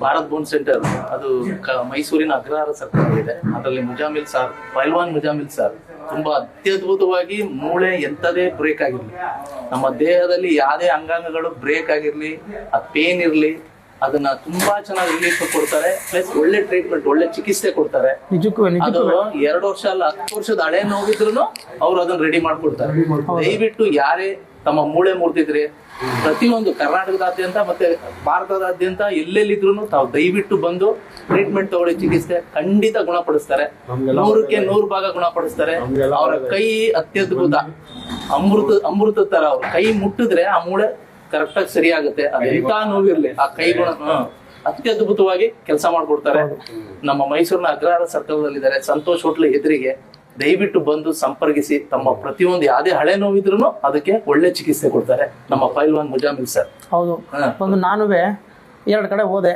ಭಾರತ್ ಬೋನ್ centre, ಅದು ಮೈಸೂರಿನ Agrahara circle ಇದೆ. ಅದರಲ್ಲಿ ಮುಜಾಮಿಲ್ ಸರ್, ಪೈಲ್ವಾನ್ ಮುಜಾಮಿಲ್ ಸರ್ ತುಂಬಾ ಅತ್ಯದ್ಭುತವಾಗಿ ಮೂಳೆ ಎಂತದೇ ಬ್ರೇಕ್ ಆಗಿರ್ಲಿ, ನಮ್ಮ ದೇಹದಲ್ಲಿ ಯಾವುದೇ ಅಂಗಾಂಗಗಳು ಬ್ರೇಕ್ ಆಗಿರ್ಲಿ, ಅದು ಪೇನ್ ಇರ್ಲಿ, ಅದನ್ನ ತುಂಬಾ ಚೆನ್ನಾಗಿ ರಿಲೀಫ್ ಕೊಡ್ತಾರೆ. ಪ್ಲಸ್ ಒಳ್ಳೆ ಟ್ರೀಟ್ಮೆಂಟ್, ಒಳ್ಳೆ ಚಿಕಿತ್ಸೆ ಕೊಡ್ತಾರೆ. ಅದು 2 ವರ್ಷ ಅಲ್ಲ, 10 ವರ್ಷದ ಹಳೆ ನೋವಿದ್ರು ಅವ್ರು ಅದನ್ನ ರೆಡಿ ಮಾಡ್ಕೊಡ್ತಾರೆ. ದಯವಿಟ್ಟು ಯಾರೇ ತಮ್ಮ ಮೂಳೆ ಮುರಿದಿದ್ರೆ ಪ್ರತಿಯೊಂದು ಕರ್ನಾಟಕದಾದ್ಯಂತ ಮತ್ತೆ ಭಾರತದಾದ್ಯಂತ ಎಲ್ಲೆಲ್ಲಿದ್ರು ತಾವು ದಯವಿಟ್ಟು ಬಂದು ಟ್ರೀಟ್ಮೆಂಟ್ ತಗೊಳ್ಳಿ. ಚಿಕಿತ್ಸೆ ಖಂಡಿತ ಗುಣಪಡಿಸ್ತಾರೆ, 100ಕ್ಕೆ 100 ಭಾಗ ಗುಣಪಡಿಸ್ತಾರೆ. ಅವರ ಕೈ ಅತ್ಯದ್ಭುತ, ಅಮೃತ ತರ. ಅವ್ರ ಕೈ ಮುಟ್ಟಿದ್ರೆ ಆ ಮೂಳೆ ಕರೆಕ್ಟ್ ಆಗಿ ಸರಿ ಆಗುತ್ತೆ. ಅದೆಂತ ನೋವಿರ್ಲಿ ಆ ಕೈಗುಣ ಅತ್ಯದ್ಭುತವಾಗಿ ಕೆಲಸ ಮಾಡ್ಕೊಡ್ತಾರೆ. ನಮ್ಮ ಮೈಸೂರಿನ ಅಗ್ರಹಾರ ಸರ್ಕಲ್ ಅಲ್ಲಿ ಇದ್ದಾರೆ, ಸಂತೋಷ್ ಹೋಟ್ಲ್ ಎದುರಿಗೆ. ದಯವಿಟ್ಟು ಬಂದು ಸಂಪರ್ಕಿಸಿ. ತಮ್ಮ ಪ್ರತಿಯೊಂದು ಯಾವುದೇ ಹಳೆ ನೋವಿದ್ರು ಅದಕ್ಕೆ ಒಳ್ಳೆ ಚಿಕಿತ್ಸೆ ಕೊಡ್ತಾರೆ ನಮ್ಮ ಪೈಲ್ವಾನ್ ಮುಜಾಮಿಲ್ ಸರ್. ಹೌದು, ಒಂದು ನಾನುವೆ 2 ಕಡೆ ಹೋದೆ.